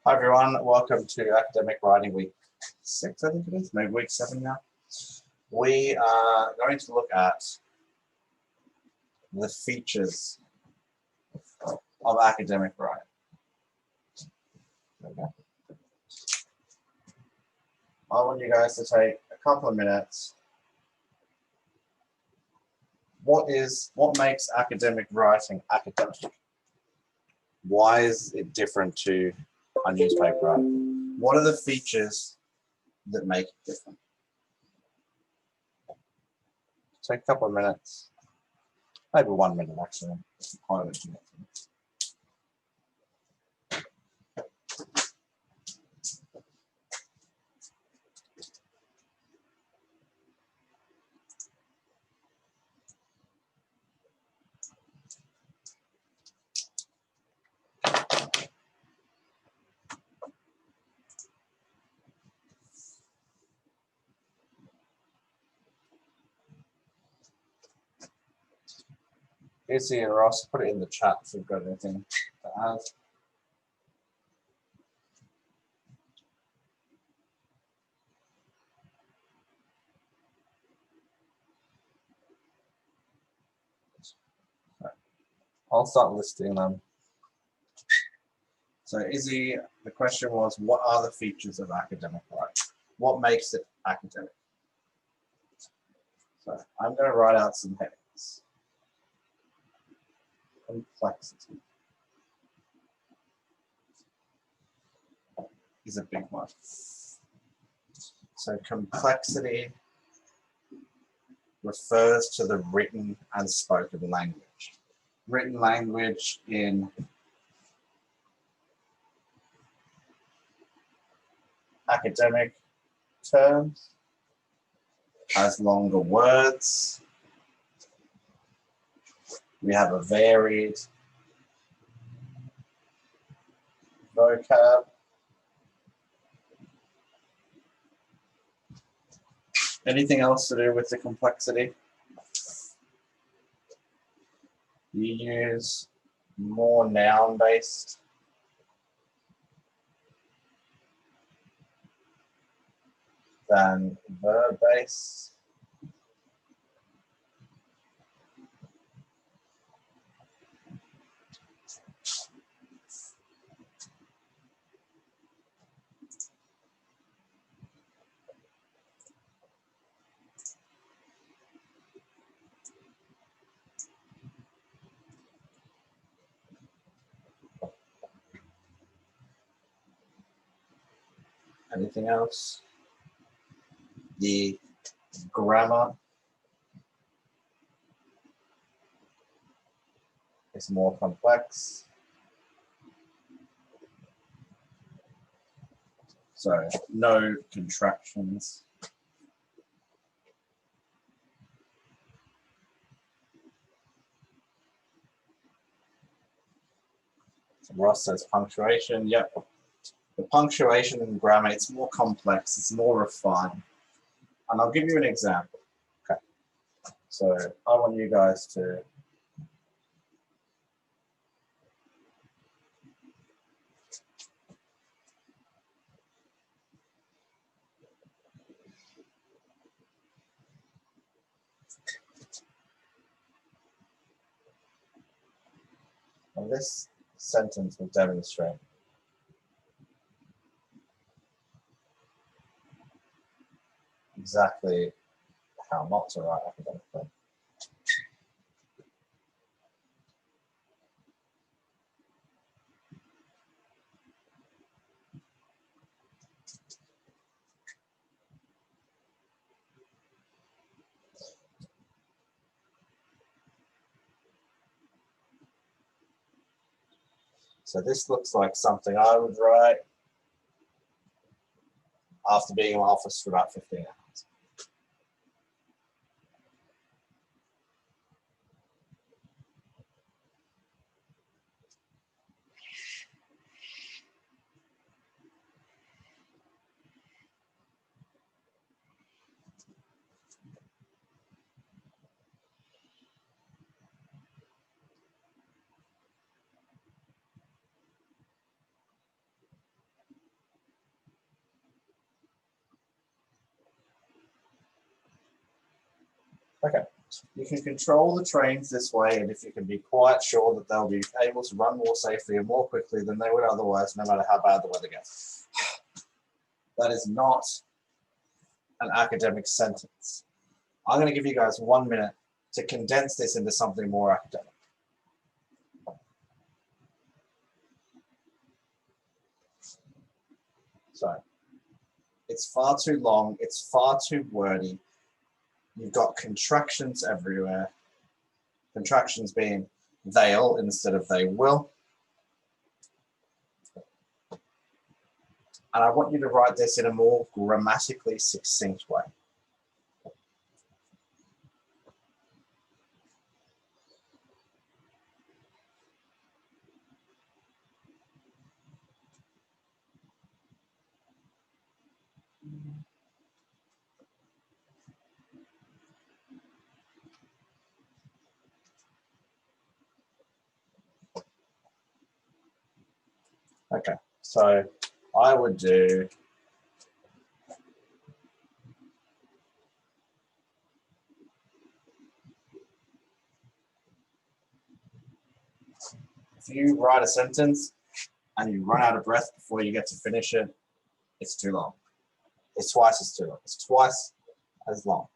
Hi everyone, welcome to Academic Writing Week 6, I think it is, maybe week 7 now. We are going to look at the features of academic writing. Okay. I want you guys to take a couple of minutes. What makes academic writing academic? Why is it different to a newspaper article? What are the features that make it different? Take a couple of minutes, maybe 1 minute actually. Izzy and Ross, put it in the chat if you've got anything to add. I'll start listing them. So Izzy, the question was, what are the features of academic writing? What makes it academic? So I'm going to write out some headings. Complexity is a big one. So complexity refers to the written and spoken language. Written language in academic terms has longer words. We have a varied vocab. Anything else to do with the complexity? You use more noun-based than verb-based. Anything else? The grammar is more complex. So no contractions. So Ross says punctuation. Yep. The punctuation in grammar, it's more complex, it's more refined. And I'll give you an example. Okay. So I want you guys to and this sentence will demonstrate exactly how not to write academically. So this looks like something I would write after being in my office for about 15 hours. Okay, you can control the trains this way, and if you can be quite sure that they'll be able to run more safely and more quickly than they would otherwise, no matter how bad the weather gets. That is not an academic sentence. I'm going to give you guys 1 minute to condense this into something more academic. So, it's far too long, it's far too wordy. You've got contractions everywhere. Contractions being they'll instead of they will. And I want you to write this in a more grammatically succinct way. Okay, so I would do if you write a sentence and you run out of breath before you get to finish it, it's too long. It's twice as too long. It's twice as long.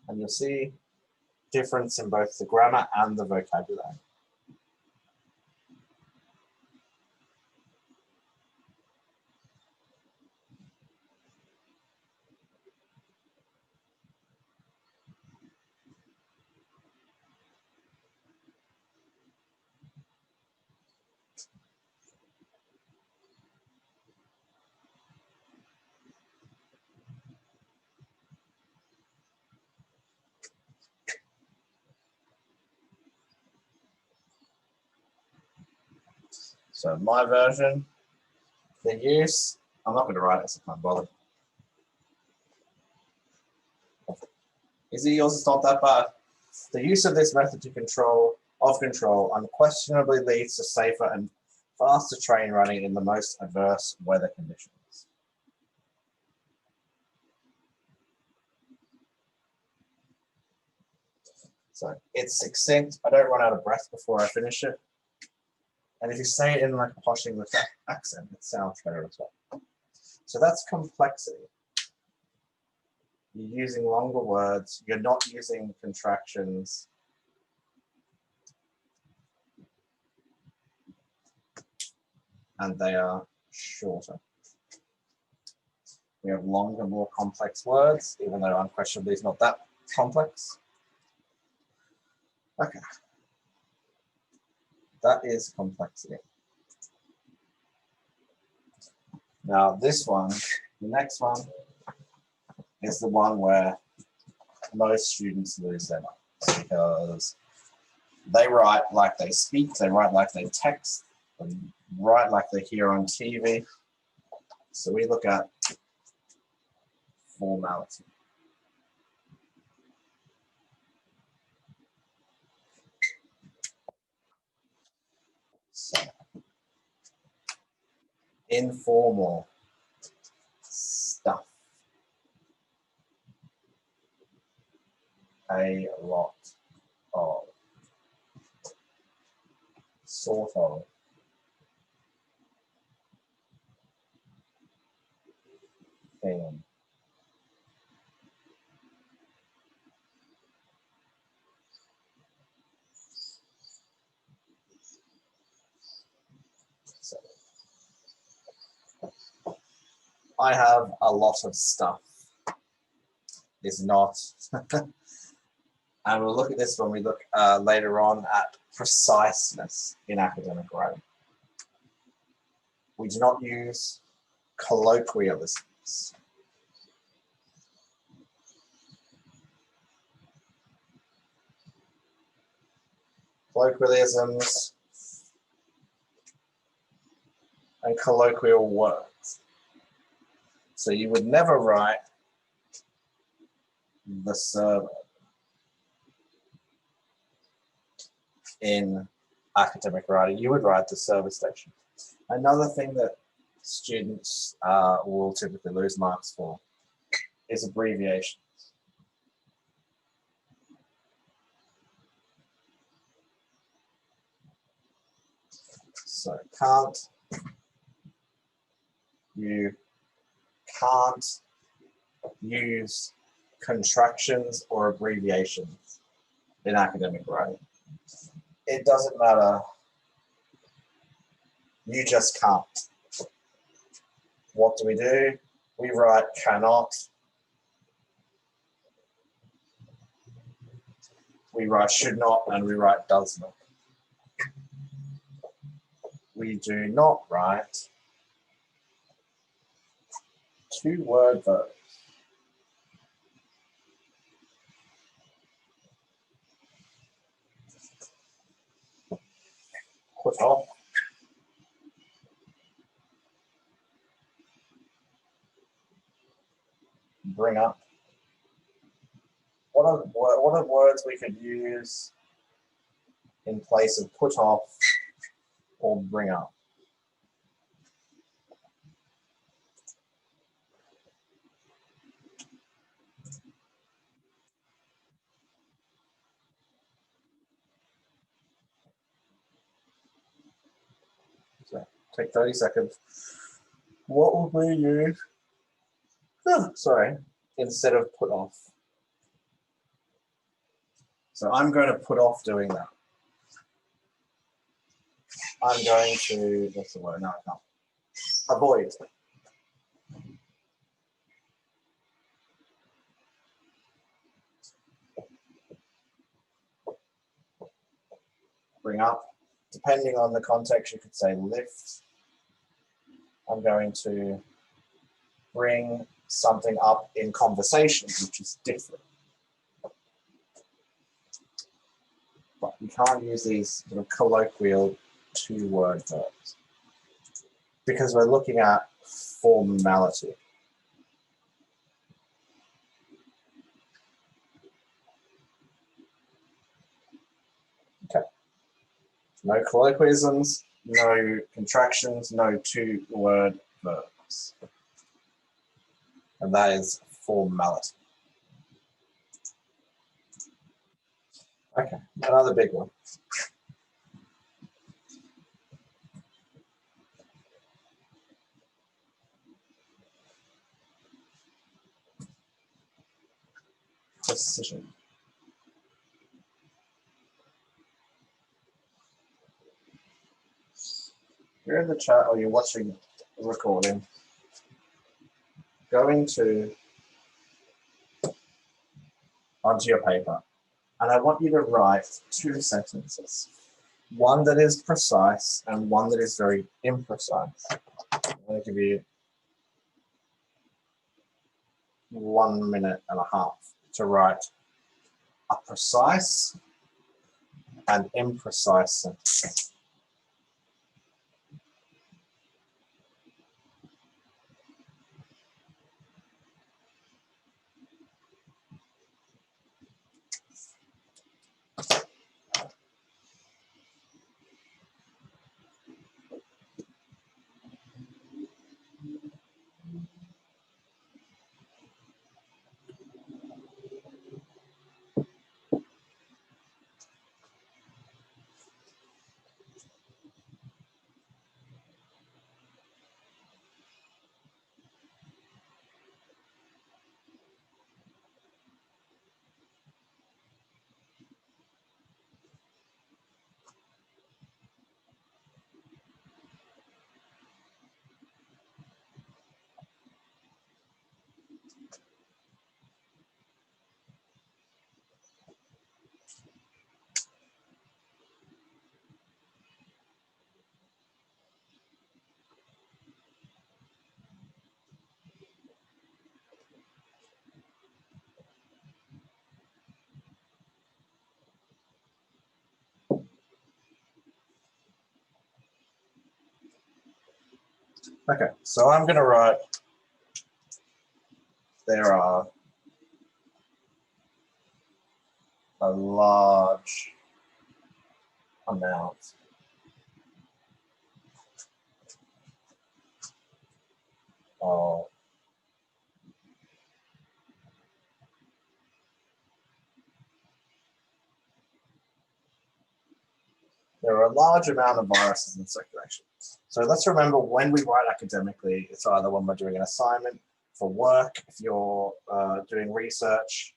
And you'll see difference in both the grammar and the vocabulary. So my version, the use, I'm not going to write it, so I can't bother. Is it yours? It's not that bad. The use of this method control unquestionably leads to safer and faster train running in the most adverse weather conditions. So it's succinct. I don't run out of breath before I finish it. And if you say it in like a posh English accent, it sounds better as well. So that's complexity. You're using longer words. You're not using contractions. And they are shorter. We have longer, more complex words, even though unquestionably it's not that complex. Okay. That is complexity. Now this one, the next one, is the one where most students lose their minds because they write like they speak, they write like they text, they write like they hear on TV. So we look at formality. So, informal stuff. A lot of. Sort of. Thing. So, I have a lot of stuff. Is not. And we'll look at this when we look later on at preciseness in academic writing. We do not use colloquialisms. Colloquialisms and colloquial words. So you would never write the server in academic writing. You would write the service station. Another thing that students will typically lose marks for is abbreviation. So can't, you can't use contractions or abbreviations in academic writing. It doesn't matter. You just can't. What do? We write cannot. We write should not, and we write does not. We do not write two-word verbs. Put off. Bring up. What are words we could use in place of put off or bring up? So take 30 seconds. What would we use? Oh, sorry, instead of put off. So I'm going to put off doing that. I'm going to, what's the word? No, I can't. Avoid. Bring up. Depending on the context, you could say lift. I'm going to bring something up in conversation, which is different. But you can't use these sort of colloquial two-word verbs because we're looking at formality. Okay. No colloquialisms, no contractions, no two-word verbs. And that is formality. Okay, another big one. Precision. You're in the chat or you're watching the recording. Go onto your paper, and I want you to write two sentences. One that is precise and one that is very imprecise. I'm going to give you 1.5 minutes to write a precise and imprecise sentence. Okay, so I'm going to write, there are a large amount of there are a large amount of viruses in circulation. So let's remember, when we write academically, it's either when we're doing an assignment, for work, if you're doing research,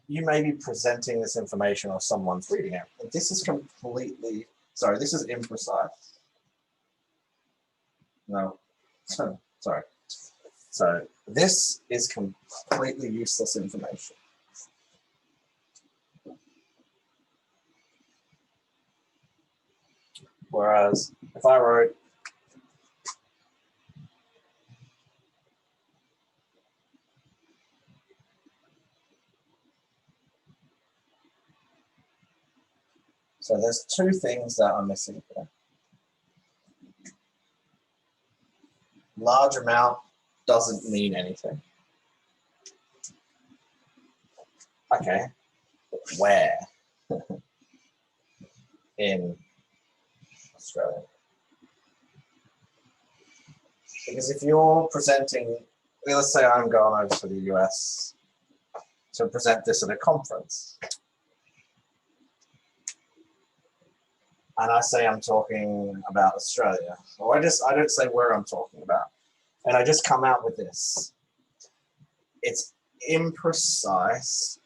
you may be presenting this information or someone's reading it. And this is completely, sorry, this is imprecise. No, sorry. So this is completely useless information. Whereas if I wrote so there's two things that are missing here. Large amount doesn't mean anything. Okay, but where in Australia? Because if you're presenting, let's say I'm going over to the US to present this at a conference, and I say I'm talking about Australia, or I don't say where I'm talking about, and I just come out with this. It's imprecise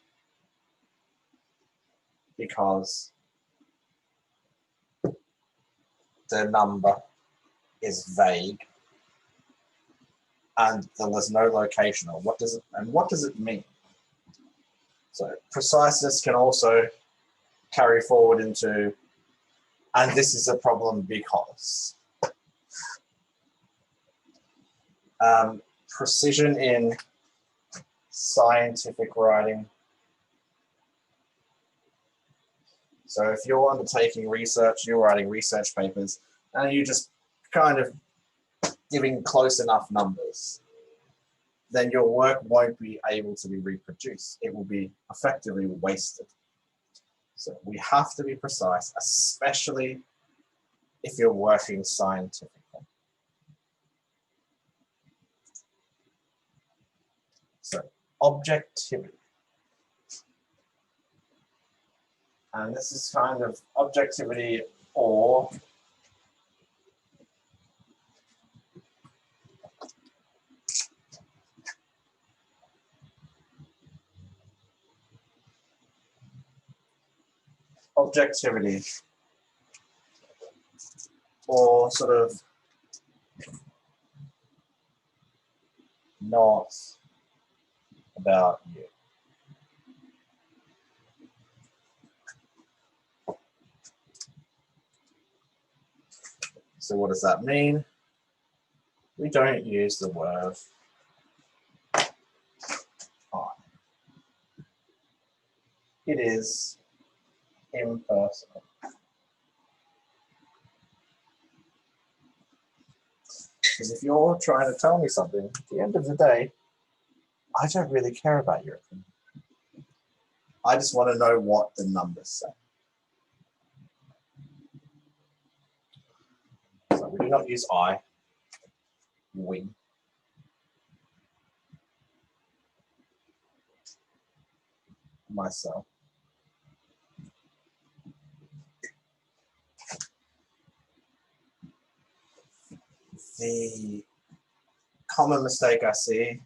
because the number is vague and there's no location, or what does it mean? So preciseness can also carry forward into, and this is a problem because precision in scientific writing. So if you're undertaking research, you're writing research papers, and you're just kind of giving close enough numbers, then your work won't be able to be reproduced. It will be effectively wasted. So we have to be precise, especially if you're working scientifically. So objectivity. And this is kind of objectivity or objectivity, or sort of not about you. So what does that mean? We don't use the word I. It is impersonal. Because if you're trying to tell me something, at the end of the day, I don't really care about your opinion. I just want to know what the numbers say. So we do not use I, we. Myself. The common mistake I see,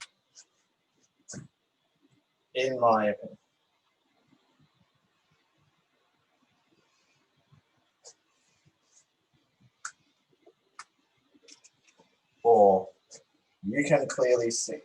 in my opinion, or you can clearly see.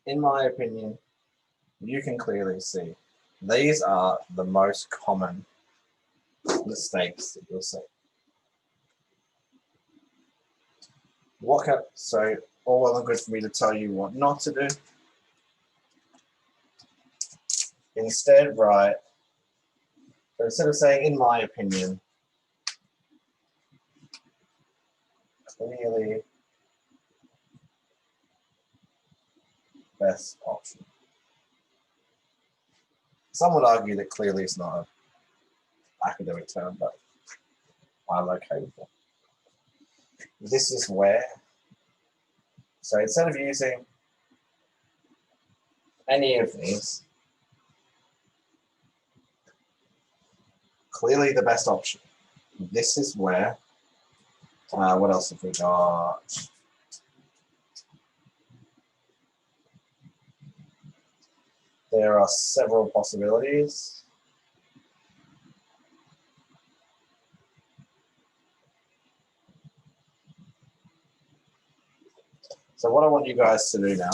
In my opinion, you can clearly see. These are the most common mistakes that you'll see. So all well and good for me to tell you what not to do. Instead, write, instead of saying, in my opinion, clearly best option. Some would argue that clearly is not an academic term, but I'm okay with it. This is where, so instead of using any of these, clearly the best option. This is where, what else have we got? There are several possibilities. So what I want you guys to do now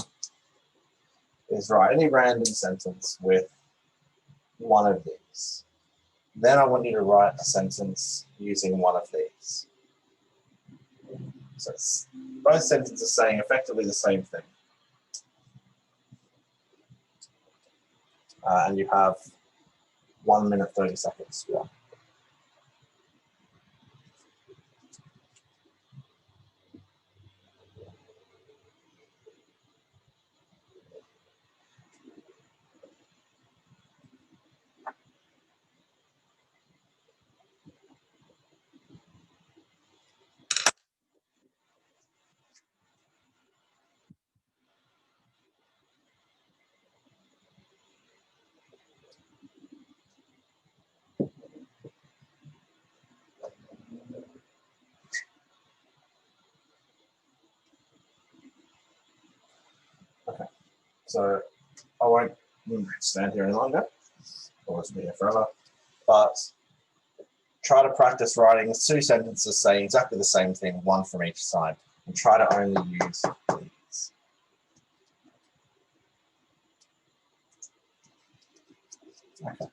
is write any random sentence with one of these. Then I want you to write a sentence using one of these. So it's both sentences saying effectively the same thing. And you have 1 minute, 30 seconds. Yeah. Okay. So I won't stand here any longer. I'll just be here forever. But try to practice writing 2 sentences saying exactly the same thing, one from each side, and try to only use these. Okay.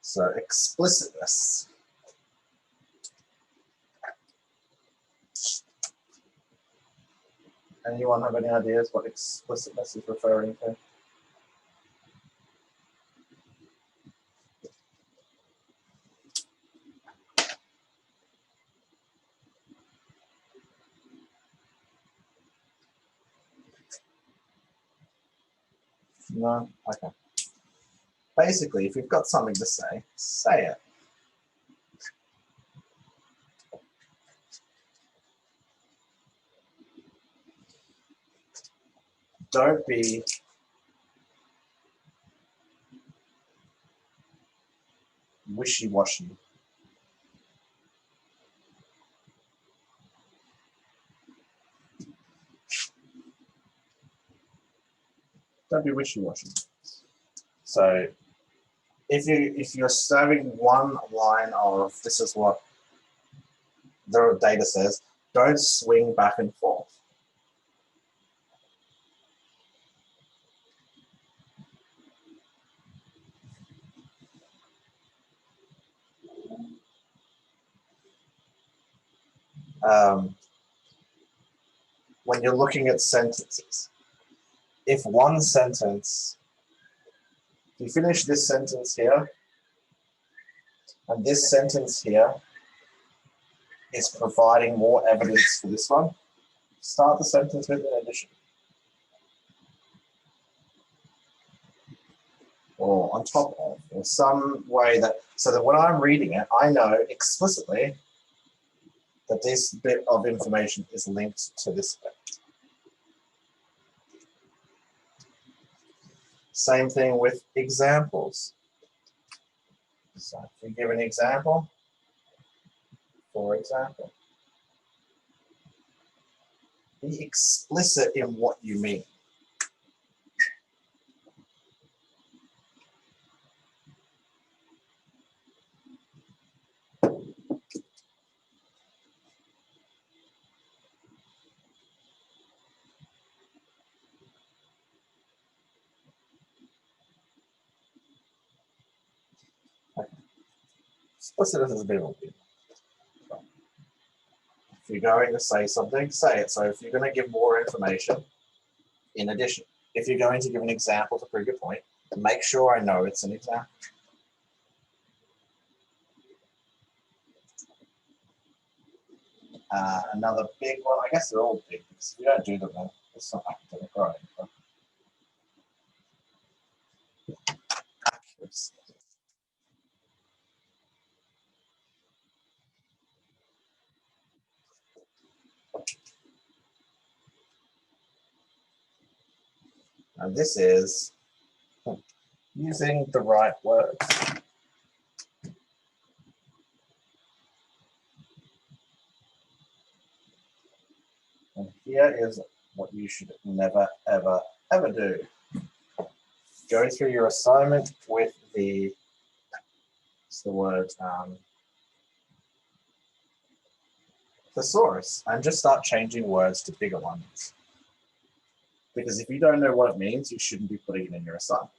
So explicitness. Anyone have any ideas what explicitness is referring to? No? Okay. Basically, if you've got something to say it. Don't be wishy-washy. Don't be wishy-washy. So if you're serving one line of this is what the data says, don't swing back and forth. When you're looking at sentences, if one sentence, if you finish this sentence here, and this sentence here is providing more evidence for this one, start the sentence with an addition. Or on top of, or some way that, so that when I'm reading it, I know explicitly that this bit of information is linked to this bit. Same thing with examples. So if you give an example, for example, be explicit in what you mean. Okay. Explicit is a bit of a weird. If you're going to say something, say it. So if you're going to give more information, in addition, if you're going to give an example to prove your point, make sure I know it's an example. Another big one, I guess they're all big because if you don't do them, then it's not academic writing. Accuracy. And this is using the right words. And here is what you should never, ever, ever do. Go through your assignment with the word thesaurus and just start changing words to bigger ones. Because if you don't know what it means, you shouldn't be putting it in your assignment.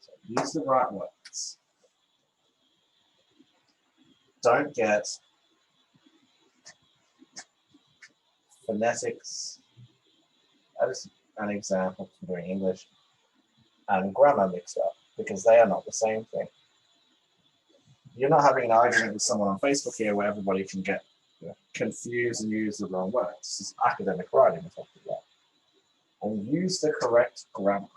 So use the right words. Don't get phonetics, that is an example for doing English, and grammar mixed up, because they are not the same thing. You're not having an argument with someone on Facebook here where everybody can get confused and use the wrong words. This is academic writing we're talking about. And use the correct grammar.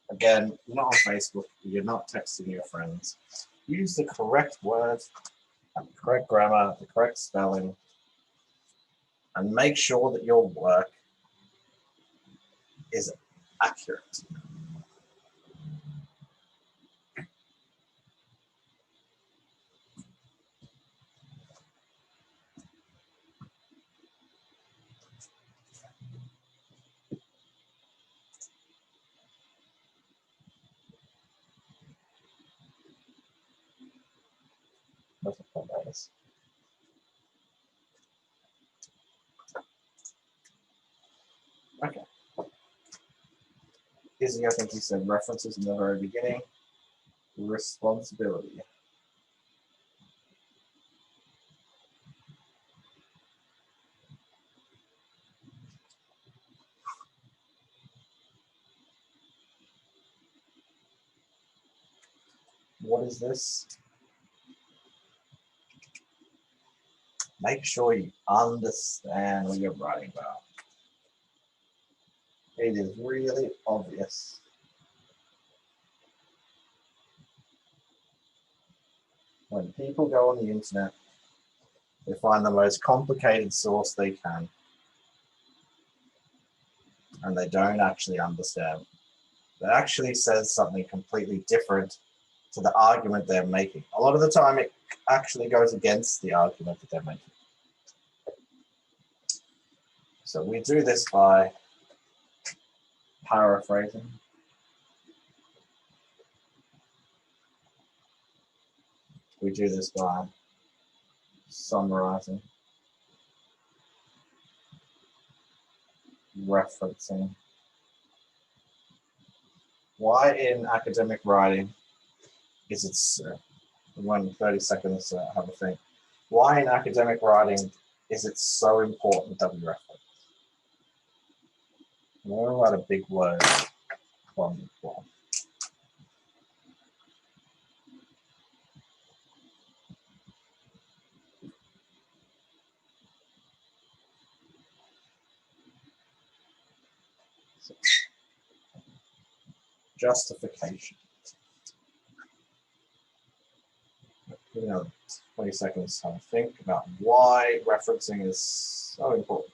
Again, you're not on Facebook, you're not texting your friends. Use the correct words, the correct grammar, the correct spelling, and make sure that your work is accurate. That's what that is. Okay. Izzy, I think you said references in the very beginning. Responsibility. What is this? Make sure you understand what you're writing about. It is really obvious. When people go on the internet, they find the most complicated source they can, and they don't actually understand. It actually says something completely different to the argument they're making. A lot of the time, it actually goes against the argument that they're making. So we do this by paraphrasing. We do this by summarizing, referencing. Why in academic writing is it, 30 seconds to have a think. Why in academic writing is it so important that we reference? I'm going to write a big word from the form. Justification. 20 seconds to think about why referencing is so important.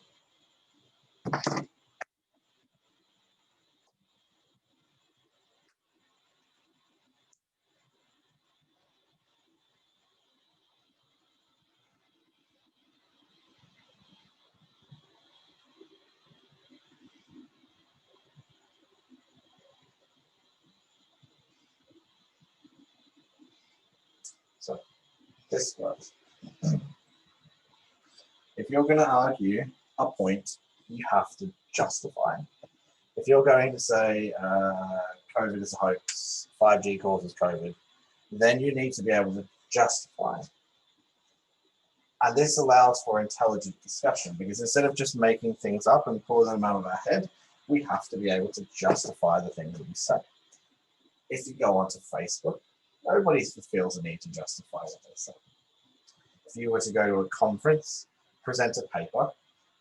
this works. If you're going to argue a point, you have to justify it. If you're going to say COVID is a hoax, 5G causes COVID, then you need to be able to justify it. And this allows for intelligent discussion, because instead of just making things up and pulling them out of our head, we have to be able to justify the things that we say. If you go onto Facebook, nobody feels the need to justify what they say. If you were to go to a conference, present a paper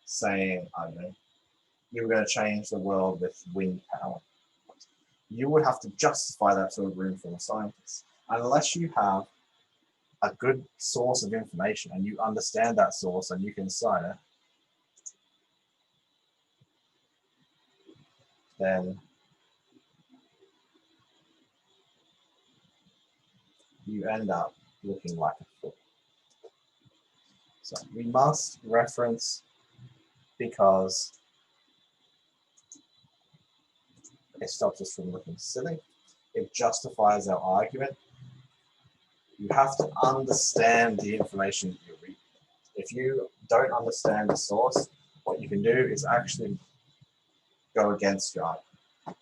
saying, I don't know, you were going to change the world with wind power, you would have to justify that to a room full of scientists. And unless you have a good source of information and you understand that source and you can cite it, then you end up looking like a fool. So we must reference because it stops us from looking silly. It justifies our argument. You have to understand the information that you read. If you don't understand the source, what you can do is actually go against your argument,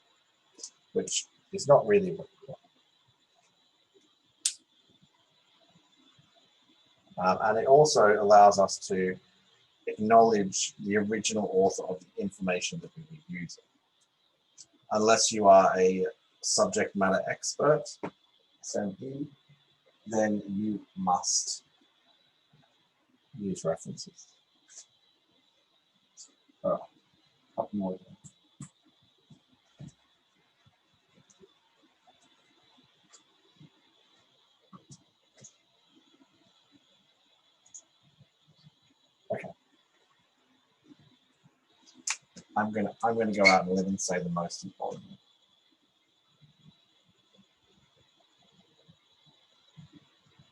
which is not really what you want. And it also allows us to acknowledge the original author of the information that we were using. Unless you are a subject matter expert, SME, then you must use references. All right, a couple more. Okay. I'm gonna go out and live and say the most important.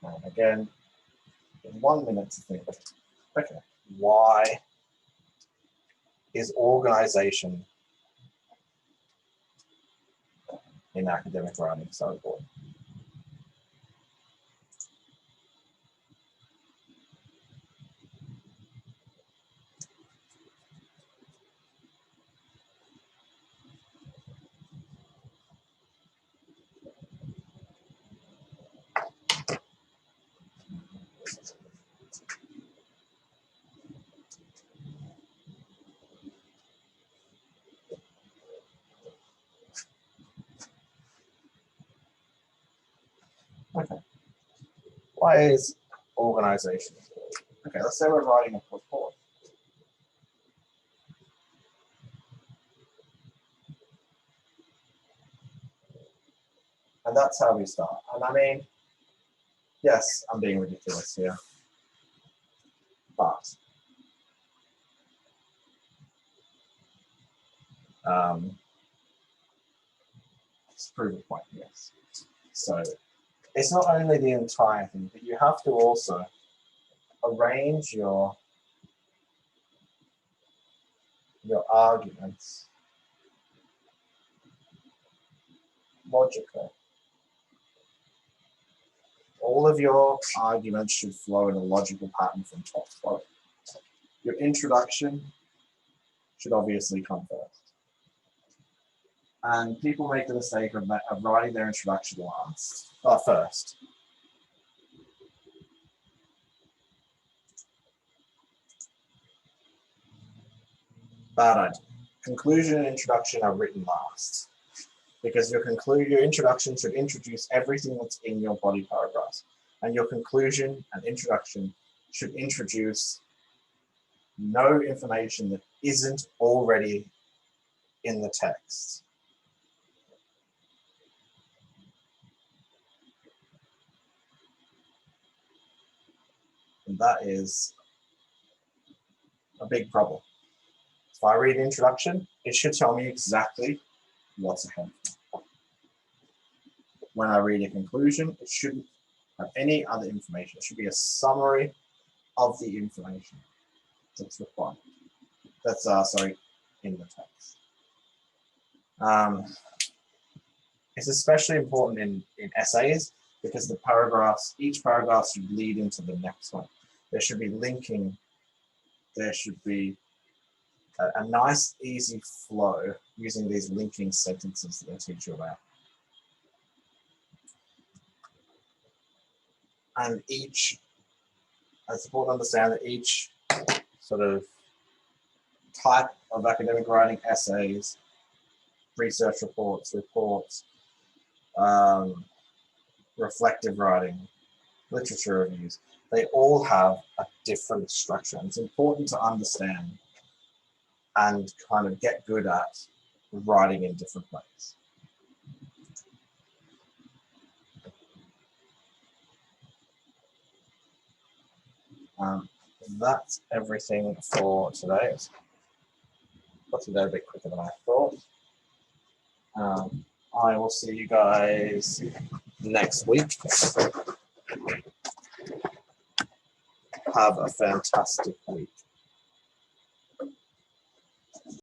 And again, in 1 minute to think. Okay, why is organization in academic writing so important? Okay. Why is organization important? Okay, let's say we're writing a report. And that's how we start. And I mean, yes, I'm being ridiculous here, but let's prove a point, yes. So it's not only the entire thing, but you have to also arrange your arguments logically. All of your arguments should flow in a logical pattern from top to bottom. Your introduction should obviously come first. And people make the mistake of writing their introduction first. Bad idea. Conclusion and introduction are written last, because your introduction should introduce everything that's in your body paragraphs, and your conclusion and introduction should introduce no information that isn't already in the text. And that is a big problem. If I read the introduction, it should tell me exactly what's ahead. When I read a conclusion, it shouldn't have any other information. It should be a summary of the information that's required. That's in the text. It's especially important in essays, because the paragraphs, each paragraph should lead into the next one. There should be linking. There should be a nice, easy flow using these linking sentences that I teach you about. And each, it's important to understand that each sort of type of academic writing, essays, research reports, reflective writing, literature reviews, they all have a different structure. And it's important to understand and kind of get good at writing in different ways. That's everything for today. Got to go a bit quicker than I thought. I will see you guys next week. Have a fantastic week.